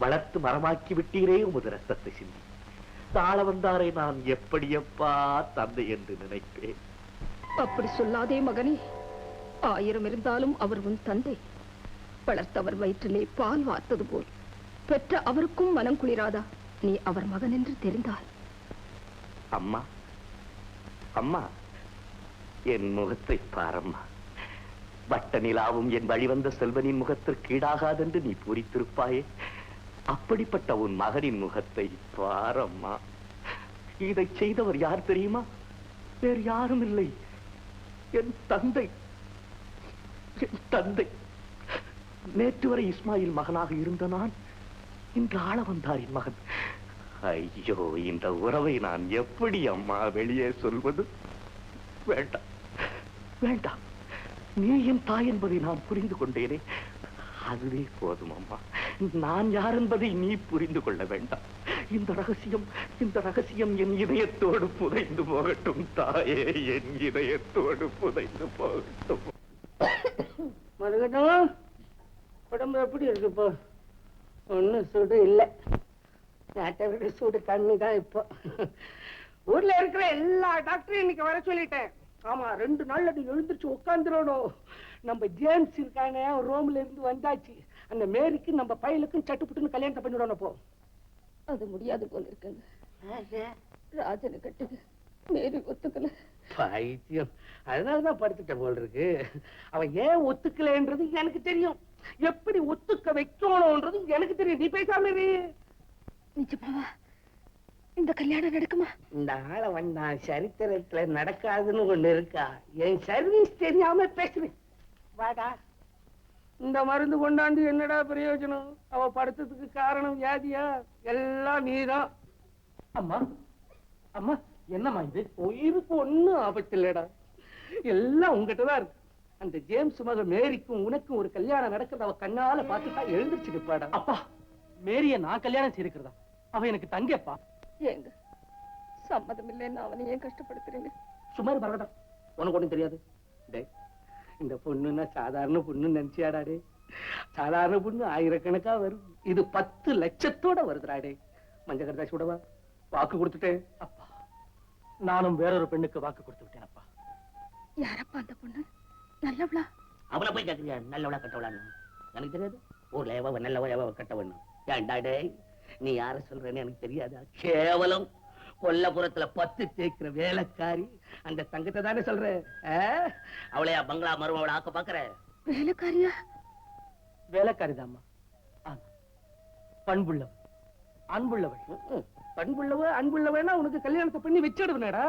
வளர்த்து மரமாக்கி விட்டீரே உமது ரத்தத்தை சிந்தி. தாழ வந்தாரை நான் எப்படியப்பா தந்தை என்று நினைப்பேன். அப்படி சொல்லாதே மகனே. 1000 இருந்தாலும் அவர் உன் தந்தை. வளர்த்தவர் வயிற்றிலே பால் வார்த்தது போல் பெற்ற அவருக்கும் மனம் குளிராதா நீ அவர் மகன் என்று தெரிந்தால்? அம்மா, அம்மா, என் முகத்தை பாரம்மா. வட்ட நிலாவும் என் வழிவந்த செல்வனின் முகத்திற்கு ஈடாகாதென்று நீ பூரித்திருப்பாயே. அப்படிப்பட்ட உன் மகனின் முகத்தை பாரம்மா. இதை செய்தவர் யார் தெரியுமா? வேறு யாரும் இல்லை, என் தந்தை. என் தந்தை. நேற்று வரை இஸ்மாயில் மகனாக இருந்த நான் இன்று ஆள வந்தாரின் மகன். ஐயோ, இந்த உறவை நான் எப்படி அம்மா வெளியே சொல்வது? வேண்டாம், வேண்டாம். நீ என் தாய் என்பதை நான் புரிந்து கொண்டேனே, அதுவே போதும் அம்மா. நான் யார் என்பதை நீ புரிந்து கொள்ள வேண்டாம். இந்த ரகசியம் என் இதயத்தோடு புதைந்து போகட்டும் தாயே, என் இதயத்தோடு புதைந்து போகட்டும். மறுகட்டும், உடம்பு எப்படி இருக்குப்போ? ஒன்னும் சூடு இல்லை, நாட்டை விட சூடு கம்மி தான். இப்போ ஊர்ல இருக்கிற எல்லா டாக்டரும் இன்னைக்கு வர சொல்லிட்டேன். ஆமா, 2 நாள்ல நீ எழுந்திருச்சு உட்காந்துடணும். நம்ம ஜேம்ஸ் இருக்கானே, ரோம்ல இருந்து வந்தாச்சு. அந்த மேரிக்கு நம்ம பையலுக்கும் சட்டுப்புட்டுன்னு கல்யாணத்தை பண்ணிவிடணும். போ. அது முடியாது போல இருக்குங்க. ராஜனை கட்டுங்க, மேரி ஒத்துக்கல. பைத்தியம், அதனாலதான் படுத்துட்ட போல் இருக்கு. அவன் ஏன் ஒத்துக்கலன்றது எனக்கு தெரியும், எப்படி ஒத்துக்க வைக்கணும்ன்றது எனக்கு தெரியும். நீ பேசாம இரு. நிஜமாவா இந்த கல்யாணம் நடக்குமா? இந்த ஆளை வந்தா சரித்திரத்துல நடக்காதுன்னு ஒண்ணு இருக்கா? என் சர்வீஸ் தெரியாம பேசுறேன். வாடா, இந்த மருந்து கொண்டாந்து என்னடா பிரயோஜனம்? அவ படுத்ததுக்கு காரணம் வியாதியா? எல்லாம் நீதான். அம்மா, அம்மா, என்னம்மா இது? உயிருக்கு ஒண்ணும் ஆபத்து இல்லடா, எல்லாம் உங்ககிட்டதான் இருக்கு. அந்த ஜேம்ஸ் மக மேரிக்கும் உனக்கும் ஒரு கல்யாணம் நடக்கிறத அவ கண்ணால பார்த்துட்டா எழுந்திருச்சு நிப்பாடா. அப்பா, மேரிய நான் கல்யாணம் செய்திருக்கிறதா? அவ எனக்கு தங்கப்பா. ஏங்க சம்மதம் இல்லைன்னு அவனை ஏன் கஷ்டப்படுத்துறீங்க? சுமார் பரவாயில்ல, உனக்கு ஒண்ணும் தெரியாது. இந்த பொண்ணுன்னா சாதாரண பொண்ணு நினைச்சியாடாடே? சாதாரண பொண்ணு ஆயிரக்கணக்கா வரும், இது 10 லட்சத்தோட வருதுடாடே. மஞ்ச கருதா சுடவா? வாக்கு கொடுத்துட்டேன் அப்பா. நானும் வேறொரு பெண்ணுக்கு வாக்கு கொடுத்து விட்டேன் அப்பா. யாரப்பா அந்த பொண்ணு? நல்லவளா? அவளை போய் கேக்குறியா நல்லவளா கட்டவளான்னு? எனக்கு தெரியாது. ஊர்ல எவ நல்லவ எவ கட்டவண்ணு. ஏன்டாடே, நீ யார சொல்றேன்னு எனக்கு தெரியாதா? கேவலம் கொல்லப்புறத்துல 10 தேய்க்கிற வேலைக்காரி அந்த தங்கத்தை தானே சொல்ற? அவளையா பங்களா மருமவளை ஆக்க பாக்குற? வேலைக்காரியா? வேலைக்காரிதாம்மா. பண்புள்ளவ, அன்புள்ளவள். பண்புள்ளவ அன்புள்ளவனா உனக்கு கல்யாணத்தை பண்ணி வச்சிடுவேடா.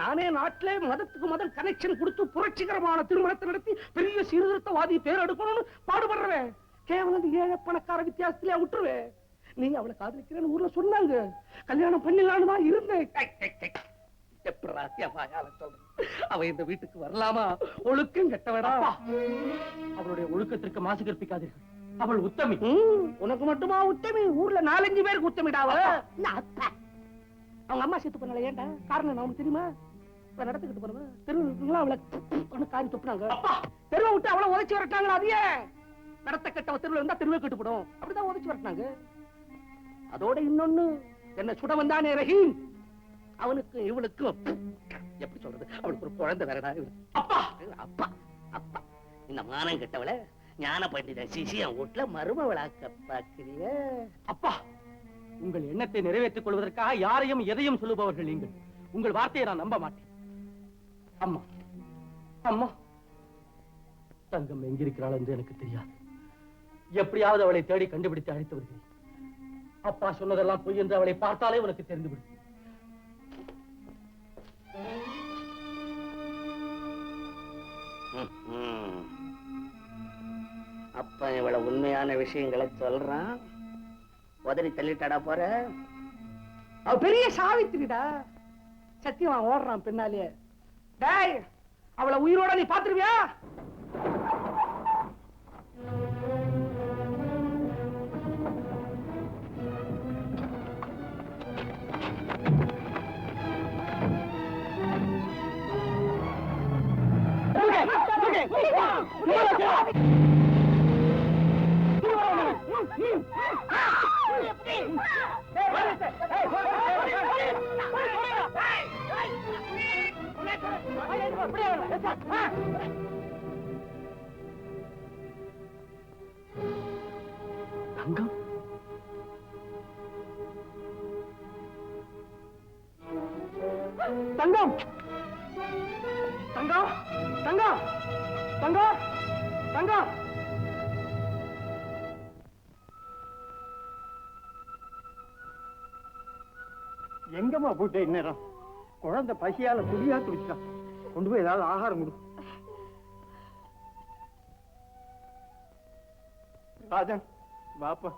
நானே நாட்டிலே மதத்துக்கு மதம் கனெக்ஷன் கொடுத்து புரட்சிகரமான திருமணத்தை நடத்தி பெரிய சீர்திருத்தவாதி பேர் எடுக்கணும்னு பாடுபடுறேன். கேவலம் ஏழை பணக்கார வித்தியாசத்திலே விட்டுருவேன். நீ அவளை காதலிக்கிறேன்னு ஊர்ல சொன்னாங்க, கல்யாணம் பண்ணிடலான்னு தான் இருந்தேன். அவ இந்த வீட்டுக்கு வரலாமா? ஒழுக்கம் கெட்டவடா. அவளுடைய ஒழுக்கத்திற்கு மாசு கற்பிக்காதீர்கள். அவள் உத்தமி. உனக்கு மட்டுமா உத்தமி? ஊர்ல 4-5 பேருக்கு உத்தமிடாவ. அவங்க அம்மா செத்து பண்ணல. ஏன்டா காரணம் நான் தெரியுமா? நடத்துக்கிட்டு போறவ தெருவுல அவளை காரி துப்புனாங்க. தெருவை விட்டு அவளை உதைச்சு வரட்டாங்களா? அதையே நடத்த கெட்ட தெருவில் இருந்தா தெருவே கட்டுப்படும், அப்படிதான் உதைச்சு வரட்டாங்க. அதோட இன்னொன்னு, என்ன சுட வந்தானே ரஹீம், அவனுக்கு இவளுக்கும் எப்படி சொல்றது, அவளுக்கு ஒரு குழந்தை வேறடா. அப்பா அப்பா அப்பா, இந்த மானம் கெட்டவள ஞான பண்டித சிசியன் வீட்டுல மருமவளாக்க பாக்குறீங்க. அப்பா, உங்கள் எண்ணத்தை நிறைவேற்றிக் கொள்வதற்காக யாரையும் எதையும் சொல்லுபவர்கள் நீங்கள். உங்கள் வார்த்தையை நான் நம்ப மாட்டேன். அம்மா, அம்மா, தங்கம் எங்கிருக்கிறாள் என்று எனக்கு தெரியாது. எப்படியாவது அவளை தேடி கண்டுபிடித்து அழைத்து வருகிறேன். அப்பா சொன்னதெல்லாம் பொய் என்று அவளை பார்த்தாலே உனக்கு தெரிந்துவிடும். அப்ப இவ்வளவு உண்மையான விஷயங்களை சொல்றான், உதறி தள்ளிட்டாடா போற? அவ பெரிய சாவித்திரிடா. சத்தியமா ஓடுறான் பின்னாலே. டேய், அவளை உயிரோட நீ பாத்துருவியா? தங்கம், தங்கம், தங்கம், தங்கம், தங்கம், தங்கம். எங்கம்மா போட்ட இந்நேரம்? குழந்தை பசியால துடியா துடிச்சான். கொண்டு போய் ஏதாவது ஆகாரம் கொடு. ராஜன், பாப்பா,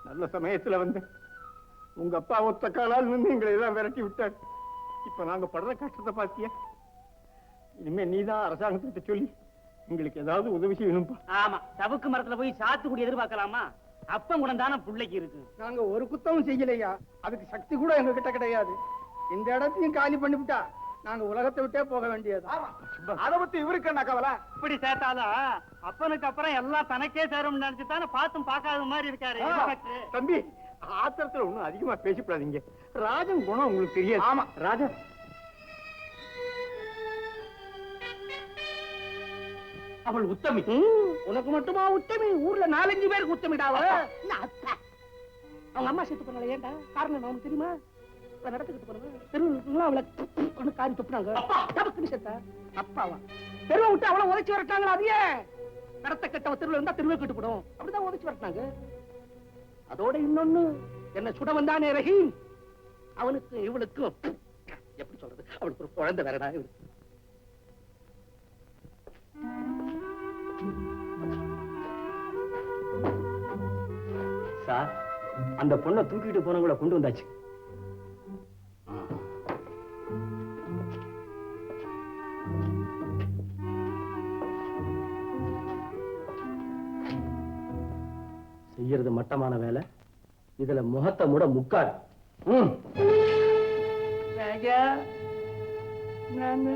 நல்ல சமயத்துல வந்து உங்க அப்பா ஒத்த காலால் வந்து எங்களை எல்லாம் விரட்டி விட்டார். இப்ப நாங்க படுற கஷ்டத்தை பாத்தியா? இனிமே நீதான் அரசாங்கத்திட்ட சொல்லி எங்களுக்கு ஏதாவது உதவி செய்யணும்பா. ஆமா, சவுக்கு மரத்துல போய் சாத்துக்குடி எதிர்பார்க்கலாமா? அப்பம் குணம் தானே பிள்ளைக்கு இருக்கு. நாங்க ஒரு குத்தமும் செய்யலையா, அதுக்கு சக்தி கூட எங்க கிட்ட கிடையாது. இந்த இடத்தையும் காலி பண்ணிவிட்டா நாங்க உலகத்தை விட்டே போக வேண்டியது. அத பத்தி இவருக்கு என்ன கவலை? இப்படி சேர்த்தாலும் அப்பனுக்கு அப்புறம் எல்லாம் தனக்கே சேரும் நினைச்சுதானே பார்த்தும் பார்க்காத மாதிரி இருக்காரு. தம்பி, ஆத்திரத்துல ஒண்ணும் அதிகமா பேசிப்படாதீங்க. ராஜன் குணம் உங்களுக்கு தெரியாது. ஆமா, ராஜன் அவள் உத்தமி. உனக்கு மட்டுமா உத்தமி? ஊர்ல 4-5 பேருக்கு உத்தமிடாவ. அவங்க அம்மா செத்து பண்ணல. ஏன்டா காரணம் அவனுக்கு தெரியுமா? நடத்துக்கிட்டு போனவன் தெருவுல அவளை காரி துப்புனாங்க. தப்புக்குன்னு செத்தா அப்பாவா? தெருவை விட்டு அவளை உதைச்சு வரட்டாங்களா? அதையே நடத்த கெட்டவ தெருவில் இருந்தா தெருவே கெட்டு போடும். அப்படிதான் உதைச்சு வரட்டாங்க. அதோட இன்னொன்னு, என்ன சுட வந்தானே ரஹீம், அவனுக்கு இவளுக்கும் எப்படி சொல்றது, அவளுக்கு ஒரு குழந்தை வேறடா. இவளுக்கு சார், அந்த பொண்ணை தூக்கிட்டு போனவங்கள கொண்டு வந்தாச்சு. செய்யறது மட்டமான வேலை. இதுல முகத்தை மூட முக்காடு. ராஜா, நான்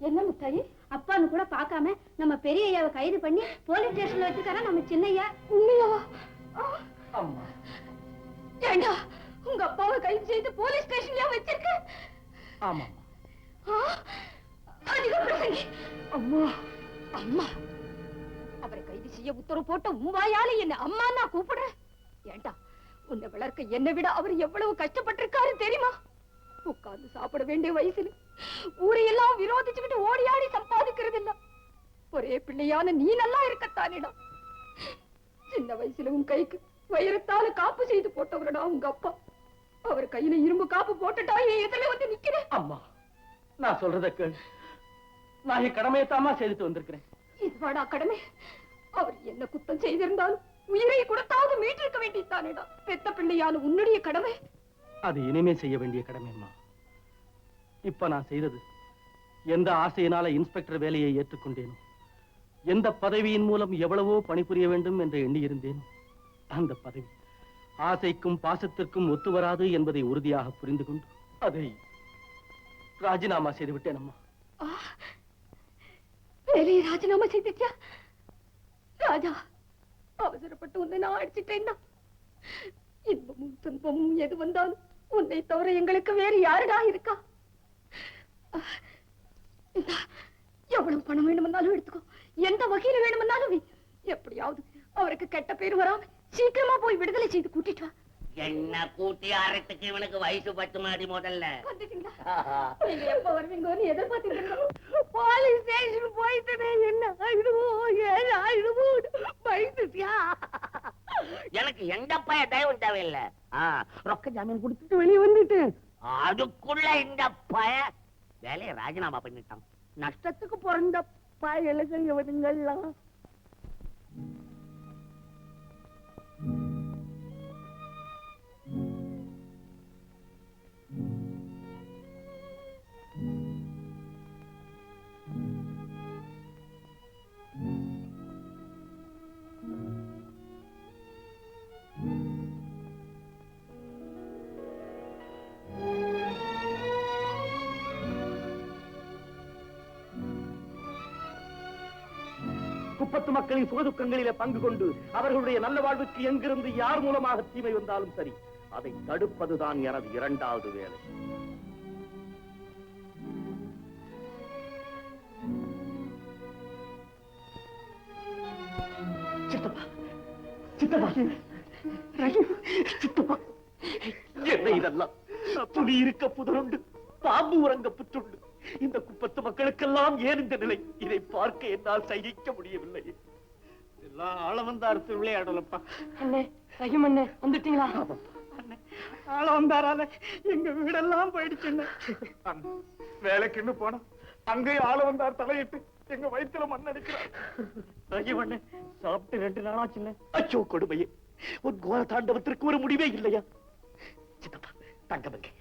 என்ன முத்தாயி? அப்பான்னு கூட பார்க்காம நம்ம பெரிய ஐயாவை கைது பண்ணி போலீஸ் ஸ்டேஷன்ல வச்சுக்காரா நம்ம சின்னையா. உண்மையாவா? அம்மா, ஏண்டா உங்க அப்பாவை கைது செய்து போலீஸ் ஸ்டேஷன்லயா வச்சிருக்க? ஆமா. அதிக பிரசங்கி. அம்மா, அம்மா, அவரை கைது செய்ய உத்தரவு போட்ட உம்மாயால என்ன அம்மா நான் கூப்பிடுறேன். ஏண்டா, உன்னை வளர்க்க என்னை விட அவர் எவ்வளவு கஷ்டப்பட்டிருக்காரு தெரியுமா? உட்கார்ந்து சாப்பிட வேண்டிய வயசுல ஊரையெல்லாம் விரோதிச்சுக்கிட்டு ஓடி ஆடி சம்பாதிக்கிறது இல்ல. ஒரே பிள்ளையான நீ நல்லா இருக்கத்தானேடா. சின்ன வயசுல உன் கைக்கு வைரத்தால காப்பு செய்து போட்டவரடா உங்க அப்பா. அவர் கையில இரும்பு காப்பு போட்டுட்டா என் எதிரில வந்து நிக்கிறேன். அம்மா, நான் சொல்றத கேளு. நான் என் கடமையத்தாமா செய்துட்டு வந்திருக்கிறேன். இதுவாடா கடமை? அவர் என்ன குத்தம் செய்திருந்தாலும் உயிரை கொடுத்தாவது மீட்டிருக்க வேண்டியதானேடா. பெத்த பிள்ளையான உன்னுடைய கடமை. அது இனிமே செய்ய வேண்டிய கடமை அம்மா. இப்ப நான் செய்தது, எந்த ஆசையினால இன்ஸ்பெக்டர் வேலையை ஏற்றுக்கொண்டேனோ, எந்த பதவியின் மூலம் எவ்வளவோ பணிபுரிய வேண்டும் என்று எண்ணியிருந்தேனோ, அந்த பதவி ஆசைக்கும் பாசத்திற்கும் ஒத்து வராது என்பதை உறுதியாக புரிந்து கொண்டு அதை ராஜினாமா செய்து விட்டேன் அம்மா. வேலையை ராஜினாமா செய்திட்டியா? ராஜா, அவசரப்பட்டு உன்னை நான் அடிச்சிட்டேன்னா இன்பமும் துன்பமும் எது வந்தாலும் உன்னை தவிர எங்களுக்கு வேறு யாருடா இருக்கா? எவ்வளவு பணம் வேணுமென்னாலும் எடுத்துக்கோ, எந்த வகையில வேணுமென்னாலும் எப்படியாவது அவருக்கு கெட்ட பேர் வராம சீக்கிரமா போய் விடுதலை செய்து கூட்டிட்டு வா. என்ன கூட்டி ஆறத்துக்கு இவனுக்கு வயசு 10 மாடி முதல்ல. வந்துட்டீங்களா? நீங்க எப்ப வருவீங்கன்னு எதிர்பார்த்துட்டு போலீஸ் ஸ்டேஷன் போயிட்டு என்ன ஆயிடுவோ ஏன் ஆயிடுவோ பயந்துட்டியா? எனக்கு எந்த பய தயவும் தேவையில்லை. ரொக்க ஜாமீன் கொடுத்துட்டு வெளியே வந்துட்டு அதுக்குள்ள இந்த பய வேலையை ராஜினாமா பண்ணிட்டான். நஷ்டத்துக்கு பிறந்த பயலுகள் இவனுங்கெல்லாம். குப்பத்து மக்களின் சுகதுக்கங்களிலே பங்கு கொண்டு அவர்களுடைய நல்ல வாழ்வுக்கு எங்கிருந்து யார் மூலமாக தீமை வந்தாலும் சரி, அதை தடுப்பதுதான் எனது இரண்டாவது வேலை. சித்தப்பா, சித்தப்பா, சித்தப்பா, என்ன இதெல்லாம்? புலி இருக்க புதருண்டு, பாம்பு உறங்க புற்றுண்டு. இந்த குப்பத்து மக்களுக்கெல்லாம் ஏன் இந்த நிலை? இதை பார்க்க என்னால் சகிக்க முடியவில்லை. எல்லாம் ஆளவந்தார் திருவிளையாடலப்பா. அண்ணே, ரஹீம் அண்ணே, வந்துட்டீங்களா? ஆள வந்தாரால எங்க வீடெல்லாம் போயிடுச்சு. வேலைக்குன்னு போனா அங்கேயும் ஆள வந்தார் தலையிட்டு எங்க வயிற்றுல மண் அடிக்கிறார். ரஹீம் அண்ணே, சாப்பிட்டு 2 நாளாச்சுல்ல. அச்சோ கொடுமையே, உன் கோர தாண்டவத்திற்கு ஒரு முடிவே இல்லையா? சித்தப்பா, தங்கம் எங்க?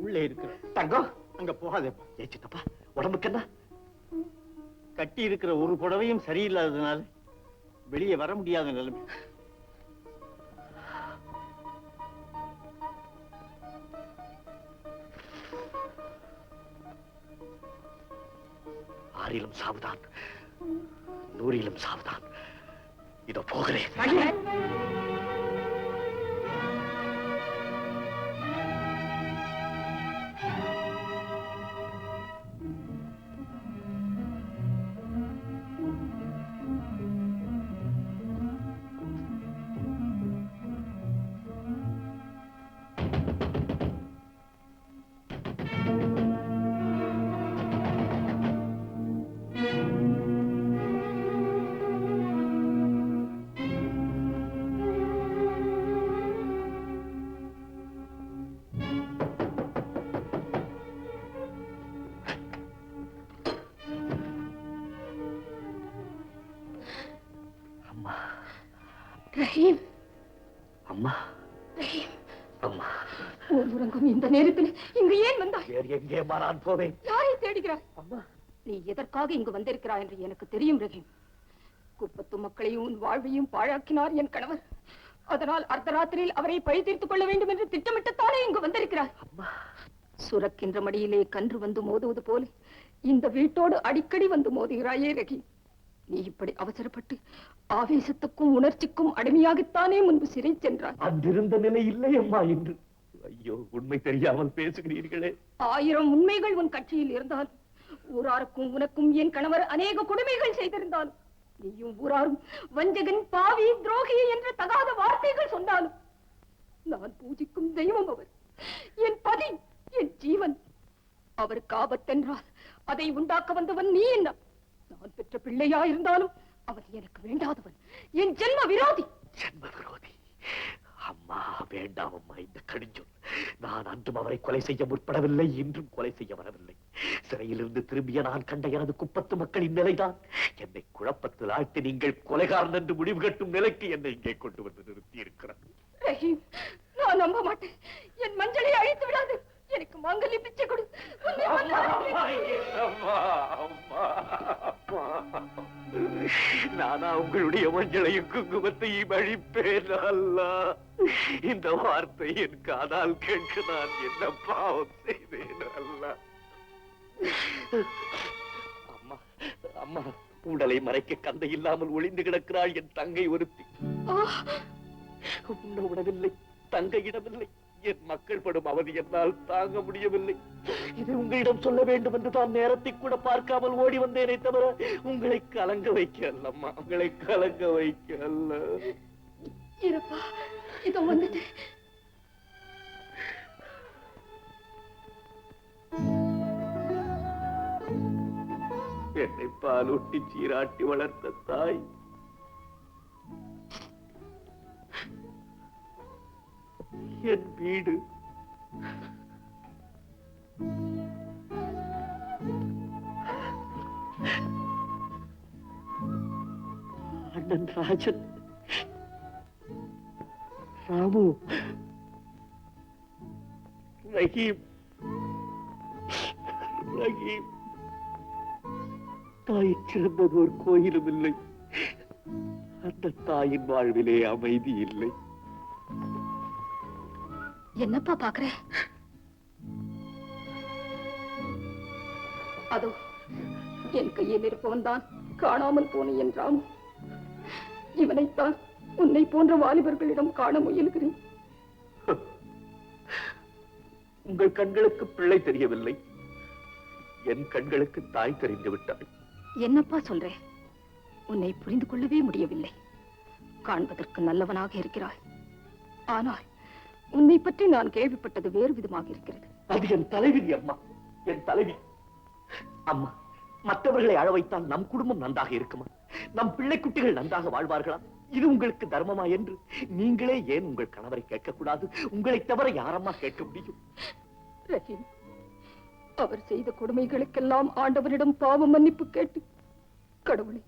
உள்ளே இருக்கிற தங்கம் அங்க போகாதேப்பா. ஏ சித்தப்பா, உடம்புக்கு என்ன? கட்டி இருக்கிற ஒரு புடவையும் சரியில்லாததுனால வெளியே வர முடியாத நிலைமை. ஆறிலும் சாவுதான், 100லும் சாவுதான். இதோ போகிறேன். ரஹீம், அம்மா, ரஹீம், அம்மா, ஓர் உறங்கும் இந்த நேரத்தில் இங்கு ஏன் வந்தாய்? வேறு எங்கேமா நான் போவேன்? யாரை தேடுகிறாய்? அம்மா, நீ எதற்காக இங்கு வந்திருக்கிறாய் என்று எனக்கு தெரியும் ரஹீம். குப்பத்து மக்களையும் உன் வாழ்வையும் பாழாக்கினார் என் கணவர். அதனால் அர்த்தராத்திரியில் அவரை பழி தீர்த்துக் கொள்ள வேண்டும் என்று திட்டமிட்டுத்தானே இங்கு வந்திருக்கிறாய். சுரக்கின்ற மடியிலே கன்று வந்து மோதுவது போல இந்த வீட்டோடு அடிக்கடி வந்து மோதுகிறாயே ரஹீம். நீ இப்படி அவசரப்பட்டு ஆவேசத்துக்கும் உணர்ச்சிக்கும் அடிமையாகத்தானே முன்பு சிறை சென்றாய். அன்றிருந்த நிலை இல்லை அம்மா என்று. ஐயோ, உண்மை தெரியாமல் பேசுகிறீர்களே. 1000 உண்மைகள் உன் கட்சியில் இருந்தால், ஊராருக்கும் உனக்கும் என் கணவர் அநேக கொடுமைகள் செய்திருந்தாலும், நீயும் ஊராரும் வஞ்சகன், பாவி, துரோகி என்ற தகாத வார்த்தைகள் சொன்னாலும், நான் பூஜிக்கும் தெய்வம் அவர். என் பதி, என் ஜீவன். அவருக்கு ஆபத்தென்றால் அதை உண்டாக்க வந்தவன் நீ. என்ன நான் பெற்ற பிள்ளையா இருந்தாலும் அவன் எனக்கு வேண்டாதவன், என் ஜென்ம விரோதி. ஜென்ம விரோதி? அம்மா, வேண்டாம் அம்மா இந்த கடிஞ்சொல். நான் அன்றும் அவரை கொலை செய்ய முற்படவில்லை, இன்றும் கொலை செய்ய வரவில்லை. சிறையிலிருந்து திரும்பிய நான் கண்ட எனது குப்பத்து மக்களின் நிலைதான் என்னை குழப்பத்தில் ஆழ்த்தி நீங்கள் கொலைகாரன் என்று முடிவு கட்டும் நிலைக்கு என்னை இங்கே கொண்டு வந்து நிறுத்தி இருக்கிறார். ரஹீம், நான் நம்ப மாட்டேன். என் மஞ்சளை அழித்து விடாது. எனக்கு மாங்கல்ய பிச்சை கொடு. நானா உங்களுடைய மஞ்சளையும் குங்குமத்தையும் அழிப்பேன்? அல்ல, இந்த வார்த்தை என் காதால் கேட்க நான் என்ன பாவம் செய்தேன்? அல்ல அம்மா, அம்மா, உடலை மறைக்க கந்தை இல்லாமல் ஒளிந்து கிடக்கிறாள் என் தங்கை ஒருத்தி. உண்ண உணவில்லை, தங்க இடமில்லை. என் மக்கள் படும் அவதி என்னால் தாங்க முடியவில்லை. இதை உங்களிடம் சொல்ல வேண்டும் என்று தான் நேரத்தை கூட பார்க்காமல் ஓடி வந்தேனே தவிர உங்களை கலங்க வைக்க அல்லம்மா, உங்களை கலங்க வைக்க அல்ல. இருப்பா, இதோ வந்துட்டு. என்னை பாலூட்டி சீராட்டி வளர்த்த தாய், என் வீடு, அண்ணன் ராஜன், ராமு, ரஹீம், ரஹீம். தாயை சிறந்தது ஒரு கோயிலும் இல்லை. அந்த தாயின் வாழ்விலே அமைதி இல்லை. என்னப்பா பாக்குற? அதோ என் கையில் இருப்பவன் தான் காணாமல் போன என் ராமு. இவனைத்தான் உன்னை போன்ற வாலிபர்களிடம் காண முயல்கிறேன். உங்கள் கண்களுக்கு பிள்ளை தெரியவில்லை, என் கண்களுக்கு தாய் தெரிந்து விட்டாள். என்னப்பா சொல்றேன்? உன்னை புரிந்து கொள்ளவே முடியவில்லை. காண்பதற்கு நல்லவனாக இருக்கிறாய், ஆனால் உன்னை பற்றி நான் கேள்விப்பட்டது வேறு விதமாக இருக்கிறது. அது என் தலைவிதி அம்மா, என் தலைவி. அம்மா, மற்றவர்களை அழ வைத்தால் நம் குடும்பம் நன்றாக இருக்குமா? நம் பிள்ளை குட்டிகள் நன்றாக வாழ்வார்களா? இது உங்களுக்கு தர்மமா என்று நீங்களே ஏன் உங்கள் கணவரை கேட்கக்கூடாது? உங்களை தவிர யாரம்மா கேட்க முடியும்? ரஹீம், அவர் செய்த கொடுமைகளுக்கெல்லாம் ஆண்டவரிடம் பாவ மன்னிப்பு கேட்டு, கடவுளே,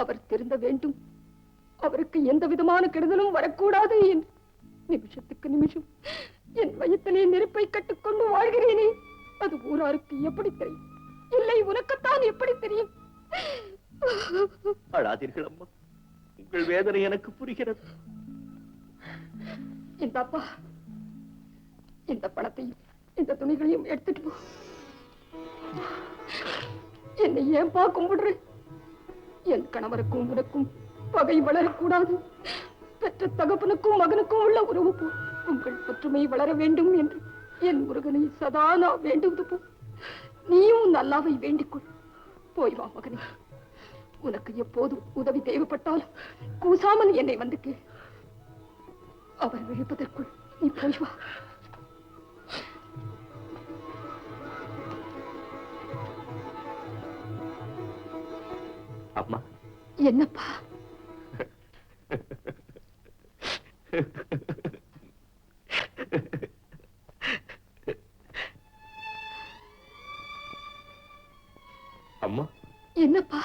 அவர் திருந்த வேண்டும், அவருக்கு எந்த விதமான கெடுதலும் வரக்கூடாது என்று நிமிஷத்துக்கு நிமிஷம் என் வயத்திலே நெருப்பை கட்டுக்கொண்டு வாழ்கிறேனே, அது ஊராருக்கு எப்படி தெரியும்? இல்லை, உனக்குத்தான் எப்படி தெரியும்? அழாதீர்கள் அம்மா, உங்கள் வேதனை எனக்கு புரிகிறது. இந்த அப்பா, இந்த பணத்தையும் இந்த துணிகளையும் எடுத்துட்டு போ. என்னை ஏன் கும்பிடுற? என் கணவருக்கும் உனக்கும் பகை வளரக்கூடாது. பெற்ற தகப்பனுக்கும் மகனுக்கும் உள்ள உறவு போ உங்கள் ஒற்றுமை வளர வேண்டும் என்று என் முருகனை சதா நான் வேண்டுவது போ நீயும் நல்லாவை வேண்டிக்கொள். போய் வா மகனே, உனக்கு எப்போது உதவி தேவைப்பட்டாலும் கூசாமல் என்னை வந்து கேள். அவர் விழிப்பதற்குள் நீ போய் வா. அம்மா. என்னப்பா? அம்மா. என்னப்பா?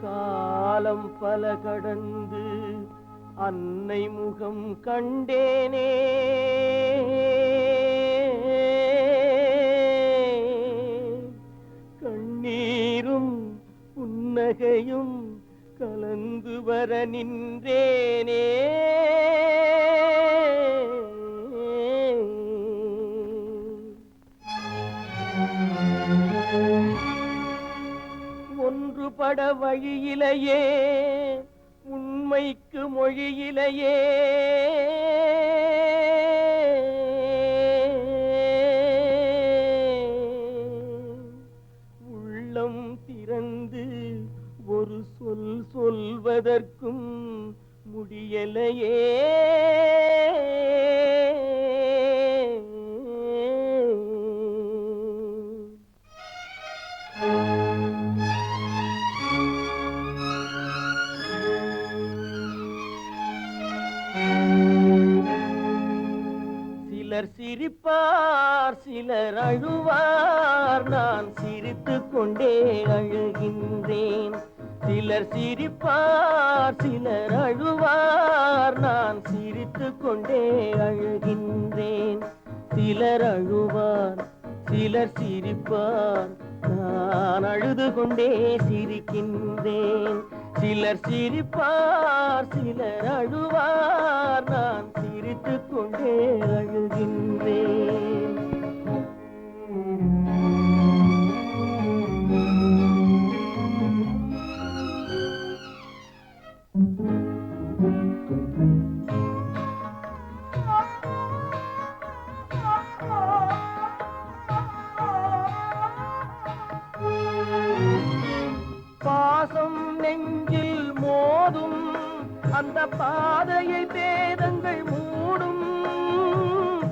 காலம் பல கடந்து அன்னை முகம் கண்டேனே, கண்ணீரும் புன்னகையும் கலந்து வர நின்றேனே. ஒன்றுபட வழியிலேயே, உண்மைக்கு மொழியிலேயே, உள்ளம் திறந்து ஒரு சொல் சொல்வதற்கும் முடியலையே. சிலர் சிரிப்பார், சிலர் அழுவார், நான் சிரித்துக் கொண்டே அழுகின்றேன். சிலர் சிரிப்பார், சிலர் அழுவார், நான் சிரித்துக் கொண்டே அழுகின்றேன். சிலர் அழுவார், சிலர் சிரிப்பார், நான் அழுது கொண்டே சிரிக்கின்றேன். சிலர் சிரிப்பார், சிலர் அழுவார், நான் சிரித்துக் கொண்டே அழுகின்றேன். பாசம் நெஞ்சில் மோதும், அந்த பாதையை பேதங்கள் மூடும்.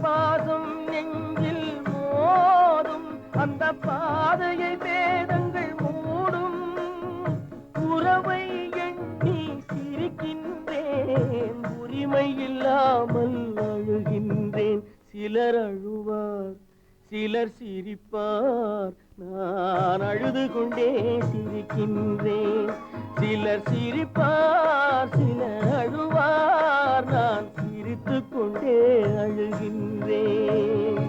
பாசம் நெஞ்சில் மோதும், அந்த பாதையை பேதங்கள் மூடும். உறவை எண்ணி சிரிக்கின்றேன், உரிமை இல்லாமல் அழுகின்றேன். சிலர் அழுவார், சிலர் சிரிப்பார், நான் அழுது கொண்டே சிரிக்கின்றேன். சிலர் சிரிப்பார், சிலர் அழுவார், நான் சிரித்துக் கொண்டே அழுகின்றேன்.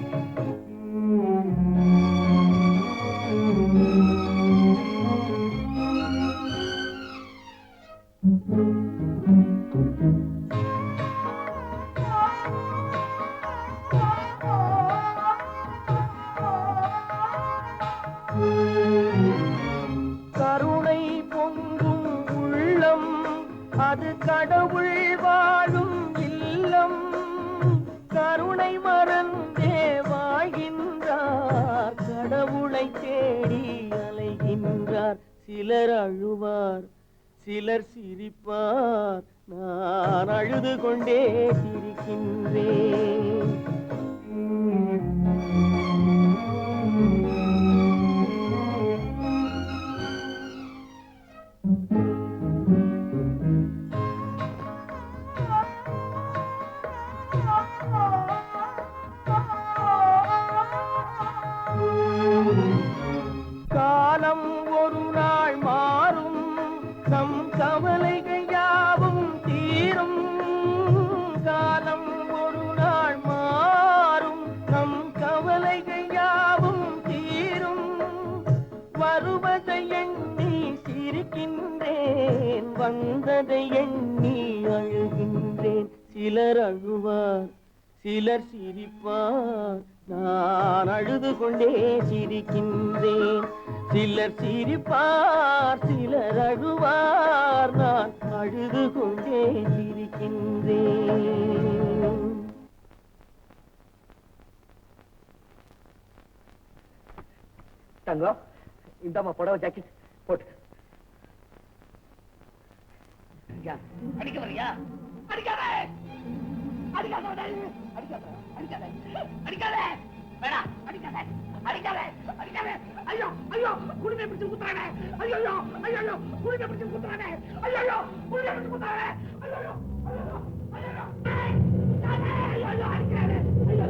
அது கடவுள் வாழும் இல்லம். கருணை மறந்தே வாழ்கின்றார், கடவுளை தேடி அலைகின்றார். சிலர் அழுவார், சிலர் சிரிப்பார், நான் அழுது கொண்டே சிரிக்கின்றேன். காலம் ஒரு நாள் மாறும், நம் கவலைகள் யாவும் தீரும். காலம் ஒரு நாள் மாறும், நம் கவலைகள் யாவும் தீரும். வருவதை எண்ணி சிரிக்கின்றேன், வந்ததை எண்ணி அழுகின்றேன். சிலர் அழுவார், சிலர் சிரிப்பார், நான் அழுது கொண்டே சிரிக்கின்றேன். சிலர் சிரிப்பார், சிலர் அழுவார், நான் அழுது கொண்டே சிரிக்கின்றேன். தங்கம், இந்தாம்மா புடவை ஜாக்கெட் போட்டு. அடிக்க வரியா? அடிக்காதே, அடிக்காதே, அடிக்காதே, அடிக்காதே, அடிக்காதே, வேணாம். அடிக்காதே, அடிக்காதே, அடிக்காதே. ஐயோ, ஐயோ, குடிமை பிடிச்சு குத்துறானே. ஐயோ, ஐயோ, குடிமை பிடிச்சு குத்துறானே. ஐயோ, குடிமை பிடிச்சு குத்துறானே. ஐயோ, ஐயோ, ஐயோ, ஐயோ, அடிக்கிறானே. ஐயோ,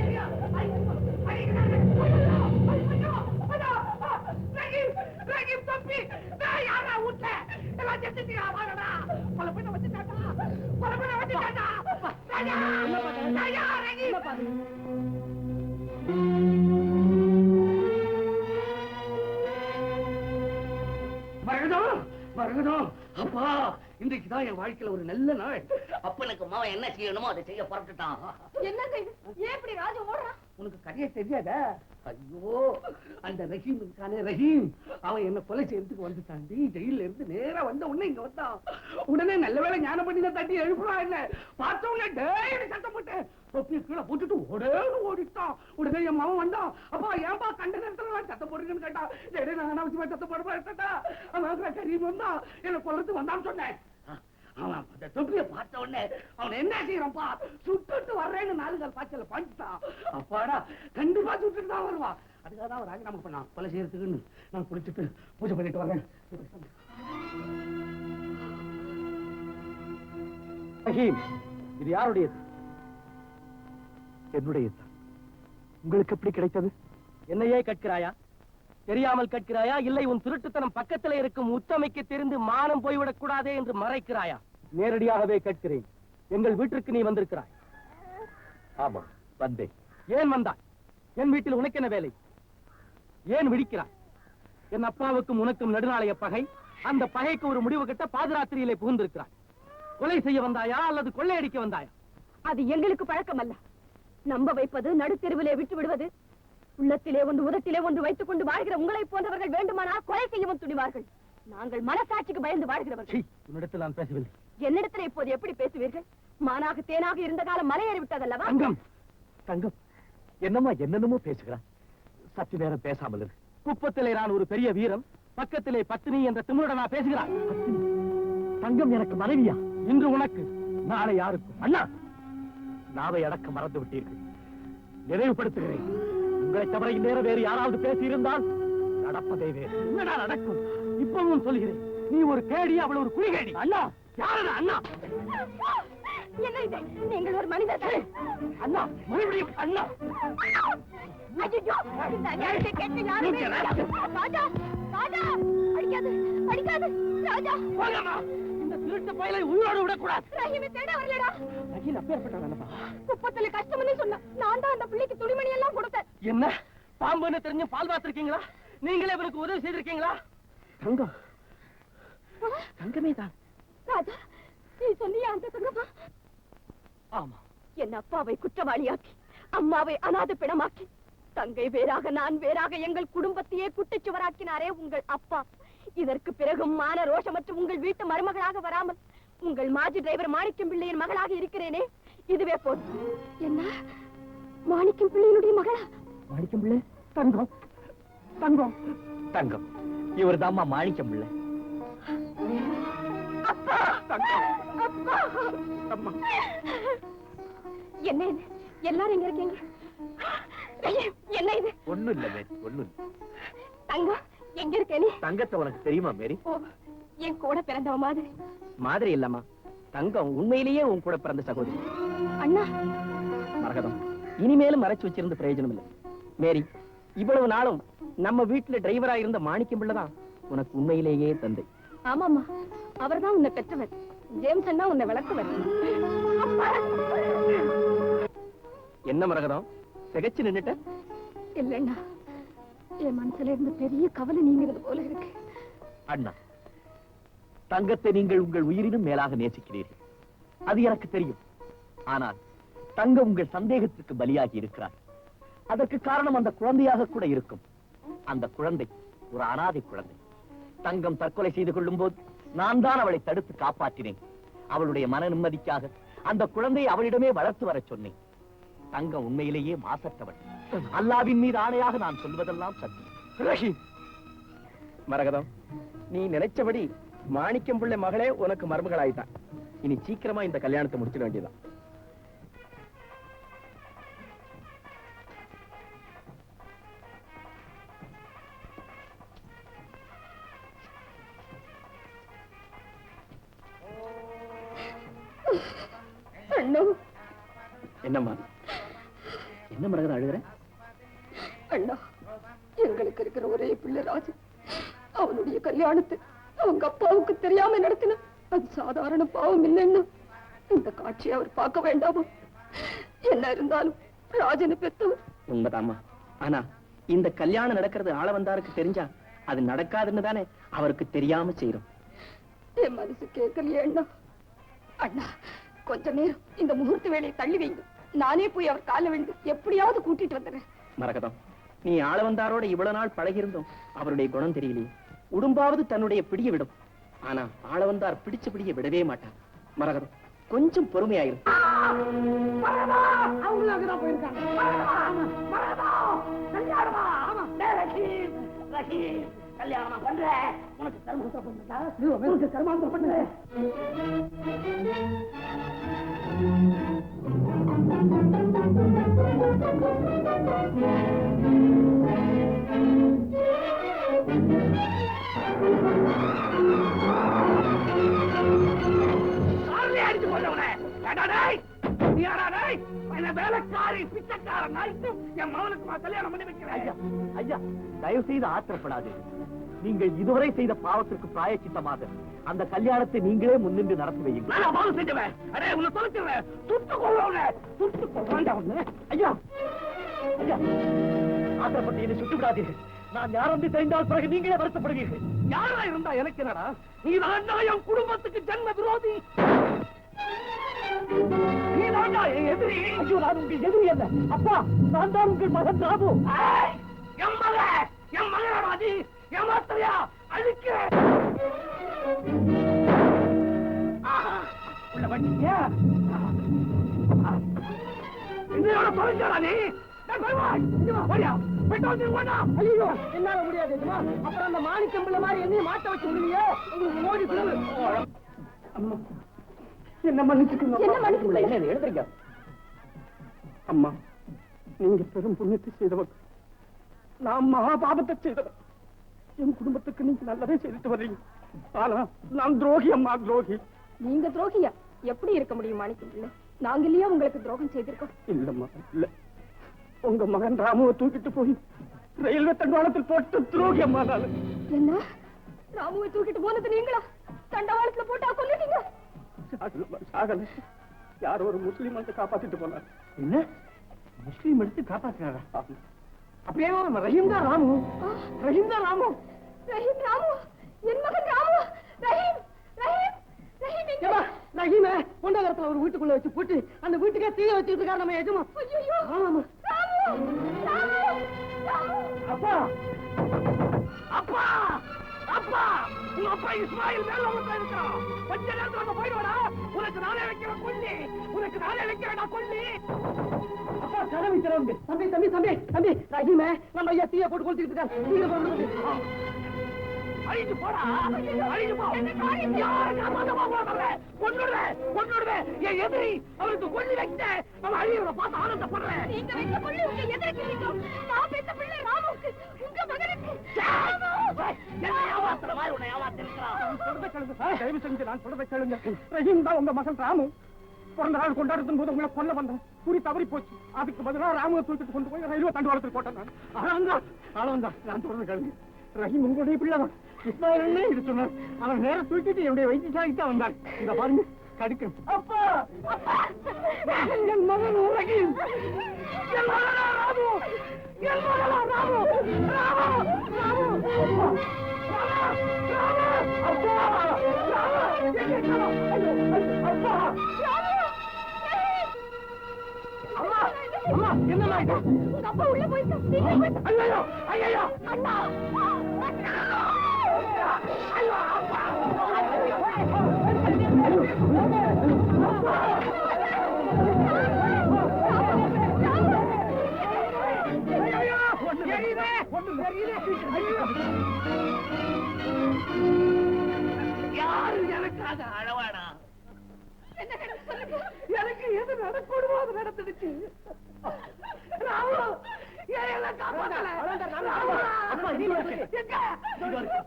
ஐயோ, ஐயோ, அடிக்கிறானே. ஐயோ, ரஹீம், ரஹீம் தம்பி, நான் யாரா வீட்ல எல்லாம் செத்துட்டியா? வாடா, பல பேரை வச்சுட்டாடா, பல பேரை வச்சுட்டாடா. ராஜா, ராஜா, ரஹீம். மருகதம், மருகதம், அப்பா, இன்றைக்குதான் என் வாழ்க்கையில ஒரு நல்ல நாள். அப்பனுக்கு மாவன் என்ன செய்யணுமோ அதை செய்ய புறப்பட்டுட்டான். என்னங்க இது? ஏன் இப்படி ராஜா ஓடுறான்? உனக்கு கதையே தெரியாதா? ஐயோ, அந்த ரஹீம் இருக்கானே, ரஹீம், அவன் என்ன கொலை செய்யறதுக்கு வந்துட்டாண்டி. ஜெயில இருந்து நேரா வந்த உடனே இங்க வந்தான். உடனே நல்ல வேளை ஞானம் பண்ணி தட்டி எழுப்புறான். என்ன பார்த்த உடனே டேய் சத்தம் போட்டு தொப்பியை கீழே போட்டுட்டு ஓடிட்டான். உடனே என் மாமன் வந்தான். அப்பா, ஏன்பா கண்ட நேரத்துல சத்தம் போடுறீங்கன்னு கேட்டா. டேய், நான் அவசியமா சத்தம் போட கேட்டா. அவன் கரீம் வந்தான், என்ன கொல்றதுக்கு வந்தான்னு சொன்னேன். அவன் அந்த தொப்பியை பார்த்த உடனே அவன் என்ன செய்யறான்ப்பா, சுட்டுட்டு வர்றேன்னு 4 கால் பாய்ச்சல பாஞ்சுட்டான். அப்பாடா, கண்டிப்பா சுட்டுட்டு தான் வருவான். அதுக்காக தான் ராஜினாமா பண்ணான், கொலை செய்யறதுக்குன்னு. நான் குளிச்சுட்டு பூஜை பண்ணிட்டு வரேன். ரஹீம், இது யாருடையது? என்னுடையது. உங்களுக்கு எப்படி கிடைத்தது? என்னையே கேட்கிறாயா? தெரியாமல் கேட்கிறாயா? இல்லை உன் திருட்டுத்தனம் பக்கத்தில் இருக்கும் உத்தமைக்கு தெரிந்து மானம் போய்விடக் கூடாதே என்று மறைக்கிறாயா? நேரடியாகவே கேட்கிறேன். எங்கள் வீட்டிற்கு நீ வந்திருக்கிறாய். ஆமா, வந்தேன். ஏன் வந்தாய்? என் வீட்டில் உனக்கு என்ன வேலை? ஏன் விழிக்கிறாய்? என் அப்பாவுக்கும் உனக்கும் நடுநாளைய பகை. அந்த பகைக்கு ஒரு முடிவு கட்ட பாதராத்திரியிலே புகுந்திருக்கிறாய். கொலை செய்ய வந்தாயா அல்லது கொள்ளையடிக்க வந்தாயா? அது எங்களுக்கு பழக்கம் அல்ல. நம்ப வைப்பது, நடுத்தெருவிலே விட்டு விடுவது. உள்ளத்திலே ஒன்று உதட்டிலே ஒன்று வைத்துக் கொண்டு வாழ்கிற உங்களை போன்றவர்கள் வேண்டுமானால் கொலை செய்யவும் துணிவார்கள். நாங்கள் மனசாட்சிக்கு பயந்து வாழ்கிறவர்கள். உன்னிடத்தில் நான் பேசவில்லை. என்னிடத்தில் இப்போது எப்படி பேசுவீர்கள்? மானாக தேனாக இருந்த காலம் மலையேறி விட்டதல்லவா? தங்கம், தங்கம், என்னம்மா என்னென்னமோ பேசுகிறான். சற்று நேரம் பேசாமல் இரு. குப்பத்திலே நான் ஒரு பெரிய வீரன், பக்கத்திலே பத்தினி என்ற திமிருடன் நான் பேசுகிறான். தங்கம் எனக்கு மனைவியா? இன்று உனக்கு, நாளை யாருக்கும். அண்ணா, நாவை அடக்க மறந்து விட்டீர்கள். நினைவுபடுத்துகிறேன், உங்களை தவிர இந்நேரம் வேறு யாராவது பேசியிருந்தால் நடப்பதே வேறு. என்னடா நடக்கும்? இப்பவும் சொல்கிறேன், நீ ஒரு கேடி, அவள் ஒரு குடிகேடி. அண்ணா, யாரடா அண்ணா? என்ன இது? நீங்கள் ஒரு மனிதர்கள். அண்ணா, மறுபடியும் அண்ணா. ஐயோ, இந்த அநியாயத்தை கேட்டு யாருமே இல்லை. ராஜா, ராஜா, அடிக்காது, அடிக்காது, ராஜா. போகமா, இந்த திருட்டு பயலை உயிரோடு விடக்கூடாது. ரஹீமை தேட வரலடா. ரஹீம் அப்பேற்பட்டவனப்பா. குப்பத்துல கஷ்டம்னு சொன்னா நான் தான் அந்த பிள்ளைக்கு துணிமணி எல்லாம் கொடுத்தேன். என்ன பாம்புன்னு தெரிஞ்சு பால் பார்த்திருக்கீங்களா? நீங்களே இவருக்கு உதவி செய்திருக்கீங்களா? தங்கம், தங்கமே தான். ராஜா, நீ சொன்னியா அந்த தங்கமா? ஆமா. என் அப்பாவை குற்றவாளியாக்கி, அம்மாவை அநாத பிணமாக்கி, தங்கை வேறாக நான் வேறாக எங்கள் குடும்பத்தையே குட்டிச்சுவராக்கினாரே உங்கள் அப்பா. இதற்கு பிறகும் மான ரோஷமற்ற உங்கள் வீட்டு மருமகளாக வராமல் உங்கள் மாஜி டிரைவர் மாணிக்கம் பிள்ளையின் மகளாக இருக்கிறேனே, இதுவே போதும். என்ன, மாணிக்கம் பிள்ளையினுடைய மகளா? மாணிக்கம் பிள்ளை? தங்கம் தங்கம் தங்கம், இவர் தாம்மா மாணிக்கம் பிள்ளை. என்ன இது? எல்லாரும் எங்க இருக்கீங்க? என்ன இது? ஒண்ணும் இல்ல மேரி, ஒண்ணும் இல்ல. தங்கம் எங்க இருக்க நீ? தங்கத்தை உனக்கு தெரியுமா மேரி? ஓ, என் கூட பிறந்தவ மாதிரி. மாதிரி இல்லம்மா, தங்கம் உண்மையிலேயே உன் கூட பிறந்த சகோதரி. அண்ணா, மரகதம், இனிமேலும் மறைச்சு வச்சிருந்து பிரயோஜனம் இல்லை. மேரி, இவ்வளவு நாளும் நம்ம வீட்டுல டிரைவரா இருந்த மாணிக்கம் பிள்ளைதான் உனக்கு உண்மையிலேயே தந்தை. ஆமாமா, அவர்தான் உன்னை பெற்றவர். ஜேம்ஸ் அண்ணா உன்னை வளர்த்தவர். என்ன மரகதம், திகைச்சு நின்னுட்ட? இல்லண்ணா, என் மனசுல இருந்து பெரிய கவலை நீங்கிறது போல இருக்கு. அண்ணா, தங்கத்தை நீங்கள் உங்கள் உயிரினும் மேலாக நேசிக்கிறீர்கள், அது எனக்கு தெரியும். ஆனால் தங்கம் உங்கள் சந்தேகத்துக்கு பலியாகி இருக்கிறார். அதற்கு காரணம் அந்த குழந்தையாக கூட இருக்கும். அந்த குழந்தை ஒரு அனாதை குழந்தை. தங்கம் தற்கொலை செய்து கொள்ளும் போது நான் தான் அவளை தடுத்து காப்பாற்றினேன். அவளுடைய மன நிம்மதிக்காக அந்த குழந்தையை அவளிடமே வளர்த்து வர சொன்னேன். தங்கம் உண்மையிலேயே மாசற்றவள். அல்லாவின் மீது ஆணையாக நான் சொல்வதெல்லாம் சத்தியம். மரகதம், நீ நினைச்சபடி மாணிக்கம் பிள்ளை மகளே உனக்கு மருமகளாயிட்டான். இனி சீக்கிரமா இந்த கல்யாணத்தை முடிச்சிட வேண்டியதான். அண்ணா, என்னம்மா, என்ன மரகதம் அழுகிற? அண்ணா, எங்களுக்கு இருக்கிற ஒரே பிள்ளை ராஜு. அவனுடைய கல்யாணத்தை அவங்க அப்பாவுக்கு தெரியாம நடத்தின அது சாதாரண பாவம் இல்லைன்னா இந்த காட்சியை அவர் பார்க்க வேண்டாமா? என்ன இருந்தாலும் ராஜனை பெற்றவர். உண்மைதாம்மா, ஆனா இந்த கல்யாணம் நடக்கிறது ஆள வந்தாருக்கு தெரிஞ்சா அது நடக்காதுன்னு தானே அவருக்கு தெரியாம செய்யறோம். என் மனசு கேட்கலையே அண்ணா. அண்ணா, கொஞ்ச நேரம் இந்த முகூர்த்த வேலையை தள்ளி வைங்க. நானே போய் அவர் கால விழுந்து எப்படியாவது கூட்டிட்டு வந்துடுறேன். மரகதம், நீ ஆள வந்தாரோட இவ்வளவு நாள் பழகிருந்தோம், அவருடைய குணம் தெரியலையே. உடும்பாவது தன்னுடைய பிடிய விடும், ஆனா ஆள வந்தார் பிடிச்ச பிடிய விடவே மாட்டார். மரகதம், கொஞ்சம் பொறுமையாயிரும். கல்யாணம் பண்ற உனக்கு கர்மாந்திரம் பண்ண. அடிச்சு கொண்டவனே வேலைக்காரி பிச்சைக்காரன் என் மகனுக்கு கல்யாணம் பண்ணி வைக்கிறேன். ஐயா, தயவு செய்து ஆத்திரப்படாது. நீங்கள் இதுவரை செய்த பாவத்திற்கு பிராயச்சித்தமாக அந்த கல்யாணத்தை நீங்களே முன்னின்று நடத்தி வையுங்கள். நான் பாவம் செஞ்சவன். அடே, உன்னை தொலைச்சிடுறேன். சுட்டு கொள்ளுவேன். சுட்டு கொள்ளாண்டவன். ஐயா, ஐயா, ஆத்திரப்பட்டு என்னை சுட்டு விடாதீர்கள். நான் யாரென்று தெரிந்தால் பிறகு நீங்களே வருத்தப்படுவீர்கள். யாரா இருந்தா எனக்கு என்னடா? நீ தான் என் குடும்பத்துக்கு ஜன்ம விரோதி. நீ தான் என் எதிரி. ஐயோ, நான் உங்கள் எதிரி அல்ல அப்பா, நான் தான் உங்கள் மகன் ராபு. என் மகனோட அது ஏமாத்திரியா அழிக்க உள்ள வண்டியா இன்னையோட தொலைஞ்சாடா நீ. ஐயோ, என்னால முடியாது. அப்புறம் அந்த மாணிக்கம் பிள்ளை மாதிரி என்னையும் மாட்ட வச்சு முடியலையே. மோடி என்ன மன்னிச்சுக்கணும். என்ன மன்னிச்சு என்ன எழுதுறீங்க? அம்மா, நீங்க பெரும் புண்ணியத்தை செய்தவர், நான் மகா பாபத்தை செய்தவர். என் குடும்பத்துக்கு நீங்க நல்லதே செய்துட்டு வர்றீங்க. ஆனா நான் துரோகி அம்மா, துரோகி. நீங்க துரோகியா? எப்படி இருக்க முடியும் மாணிக்கம் பிள்ளை? நாங்க இல்லையா உங்களுக்கு துரோகம் செய்திருக்கோம்? இல்லம்மா, இல்ல. உங்க மகன் ராமுவை தூக்கிட்டு போய் ரயில்வே தண்டவாளத்தில் போட்டு துரோகி அம்மா. என்ன, ராமுவை தூக்கிட்டு போனது நீங்களா? தண்டவாளத்துல போட்டா கொல்லுட்டீங்க? சாகல, யார் ஒரு முஸ்லீம் வந்து காப்பாத்திட்டு போனார். என்ன, முஸ்லீம் எடுத்து காப்பாற்றினாரா? அப்படியே ரஹீம் தான் ராமு. ரஹீம் தான் ராமு. ரஹீம் ராமு, என் மகன் ராமு. ரஹீம், ரஹீம், ரஹீம் எங்க? ரஹீம கொண்டாகரத்துல ஒரு வீட்டுக்குள்ள வச்சு போட்டு அந்த வீட்டுக்கே தீய வச்சுட்டு இருக்காரு நம்ம எஜமா. ஐயோ, ஆமா. ராமு, ராமு, ராமு. அப்பா, அப்பா, அப்பா, உங்க அப்பா இஸ்மாயில் மேல இருக்கிறான். கொஞ்ச நேரத்துல நம்ம போயிடுவாடா. உனக்கு நானே வைக்கிறேன் கொல்லி. உனக்கு நானே வைக்கிறேன் கொல்லி. அப்பா கதவை திறந்து. தம்பி தம்பி தம்பி தம்பி ரஹீமே, நம்ம ஐயா தீய போட்டு கொளுத்திட்டு இருக்கான். அழிஞ்சு போடா, அழிஞ்சு போ. கொன்னுடுவேன். என் எதிரி அவருக்கு கொல்லி வைக்க அவன் அழியறத பார்த்து ஆனந்தப்படுறேன். நீங்க வைக்க கொள்ளி உங்க எதிர்க்கு வைக்கும். நான் பெத்த பிள்ளை ராமுக்கு, உங்க மகனுக்கு. என்ன ஏமாத்துற மாதிரி உன்னை ஏமாத்திருக்கிறான். சொல்றதை கேளுங்க. தயவு செஞ்சு நான் சொல்றதை கேளுங்க. ரஹீம் தான் உங்க மகன் ராமு. பிறந்த நாள் கொண்டாடுறது போது உங்களை கொல்ல வந்தேன். குறி தவறி போச்சு. அதுக்கு பதிலாக ராமுவை தூக்கிட்டு கொண்டு போய் ரயில்வே தண்டவாளத்தில் போட்டேன். நான் நான் சொல்றது கேளுங்க. ரஹீம் உங்களுடைய பிள்ளைதான். இஸ்மாயிலே இது சொன்னார். அவன் நேர தூக்கிட்டு என்னுடைய வைத்தியசாலைக்கு தான் வந்தார். இத பாருங்க, கடுக்கு. அப்பா, என் மகன் ரஹீம், என் மகனா ராமு, என் மகனா ராமு, ராமு, ராமு, அம்மா, என்னமா இது? உங்க அப்பா உள்ள போயிட்டு. ஐயோ, ஐயோ, அண்ணா, ஐயோ, அப்பா. யாரு எனக்காக அழவாடா? எனக்கு எது நடக்கணுமோ அது நடந்துடுச்சு. ராமு, என்ன காப்பாத்தல.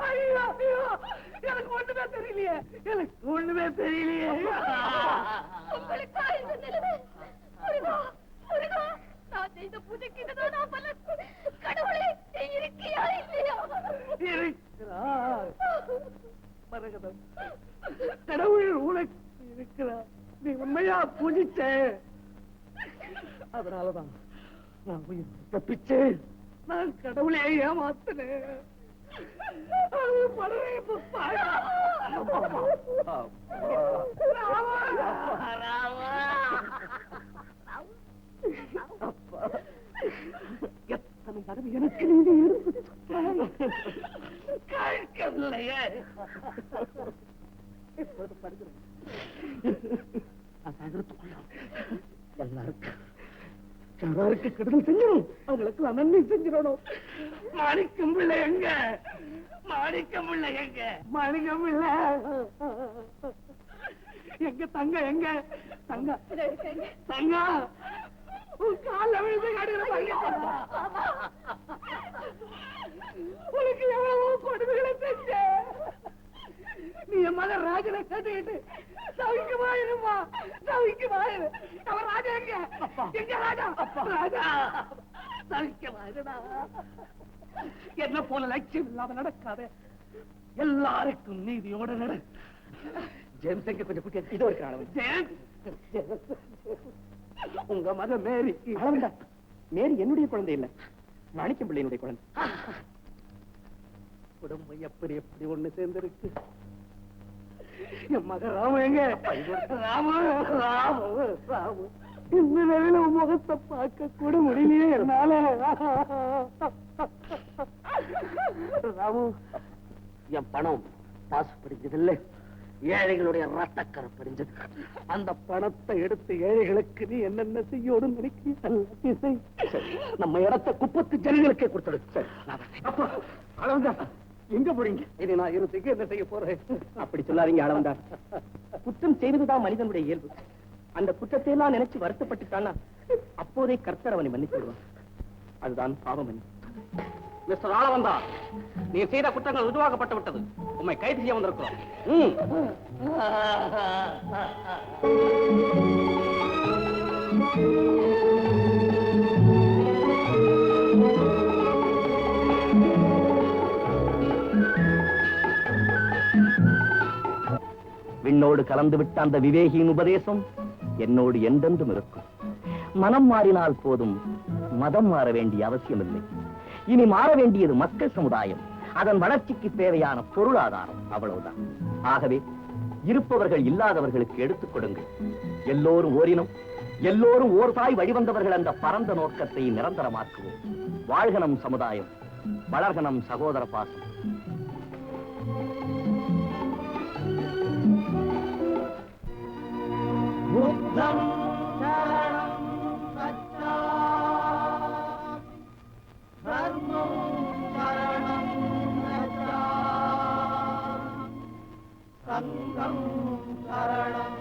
ஐயோ, ஐயோ, எனக்கு ஒண்ணுமே தெரியலையே. எனக்கு ஒண்ணுமே தெரியலையே. உங்களுக்கு இந்த நிலைமை. முருகா, முருகா, நான் செய்த பூஜைக்கு இதுதான் நான் பலன். கடவுளே, நீ இருக்கியா இல்லையா? இருக்கிறார் மரகதம். கடவுள் உனக்கு இருக்கிறார். நீ உண்மையா பூஜிச்ச. அதனாலதான் நான் உயிர் தப்பிச்சு நான் கடவுளே ஏமாத்தினேன். அது படவே புஷ்பாயா. அப்பா, எத்தனை தடவை எனக்கு நீங்க கேட்கவில்லையே. எல்லாருக்கும் கெடுதல் செஞ்சிடும். அவங்களுக்கு நன்மை செஞ்சிடணும். மாணிக்கம் பிள்ளை எங்க? மாணிக்கம் பிள்ளை எங்க? மாணிக்கம் இல்ல. எங்க தங்க? எங்க தங்க? தங்க உன் கால விழுந்து கடுகிற. உனக்கு எவ்வளவோ கொடுமைகளை செஞ்ச. நீ என் மகன் ராஜனை கேட்டுக்கிட்டு தவிக்குமா இருமா, தவிக்குமா இரு. அவன் ராஜா எங்க? எங்க ராஜா? ராஜா தவிக்குமா இருடா. என்ன போல லட்சியம் இல்லாம நடக்காத. எல்லாருக்கும் நீதியோட நட. ஜேம்ஸ் எங்க கொஞ்சம் குட்டி இதோ இருக்கிறான். உங்க மகன் மேரி. மேரி என்னுடைய குழந்தை இல்ல, மாணிக்கம் பிள்ளையினுடைய குழந்தை. குடும்பம் எப்படி எப்படி ஒண்ணு சேர்ந்திருக்கு. என் மகன் ராமு எங்க? ராமு, ராமு, ராமு. இந்த நிலையில உன் முகத்தை பார்க்க கூட முடியலையே என்னால. ராமு, என் பணம் பாசு படிச்சது இல்ல, ஏழைகளுடைய ரத்தக்கரை படிஞ்சது. அந்த பணத்தை எடுத்து ஏழைகளுக்கு நீ என்னென்ன செய்யணும் நினைக்கிறீங்க? நம்ம இடத்த குப்பத்து ஜனங்களுக்கே கொடுத்துடு. அப்பா, அளவந்தா எங்க போறீங்க? இனி நான் இருந்துக்கு என்ன செய்ய போறேன்? அப்படி சொல்லாதீங்க அளவந்தா. குற்றம் செய்வதுதான் மனிதனுடைய இயல்பு. அந்த குற்றத்தை எல்லாம் நினைச்சு வருத்தப்பட்டுட்டானா அப்போதே கர்த்தர் அவனை மன்னித்துவிடுவான். அதுதான் பாவம். மிஸ்டர் ஆளவந்தா, நீ செய்த குற்றங்கள் உருவாக்கப்பட்டு விட்டது. உண்மை கைது செய்ய வந்திருக்கிறோம். விண்ணோடு கலந்து விட்ட அந்த விவேகியின் உபதேசம் என்னோடு என்றென்றும் இருக்கும். மனம் மாறினால் போதும், மதம் மாற வேண்டிய அவசியமில்லை. இனி மாற வேண்டியது மக்கள் சமுதாயம், அதன் வளர்ச்சிக்கு தேவையான பொருளாதாரம், அவ்வளவுதான். ஆகவே இருப்பவர்கள் இல்லாதவர்களுக்கு எடுத்துக் கொடுங்கள். எல்லோரும் ஓரினம், எல்லோரும் ஓர் தாய் வழிவந்தவர்கள் என்ற பரந்த நோக்கத்தை நிரந்தரமாக்குவோம். வாழ்க நம் சமுதாயம், வளர்க நம் சகோதர பாசம். புத்தம்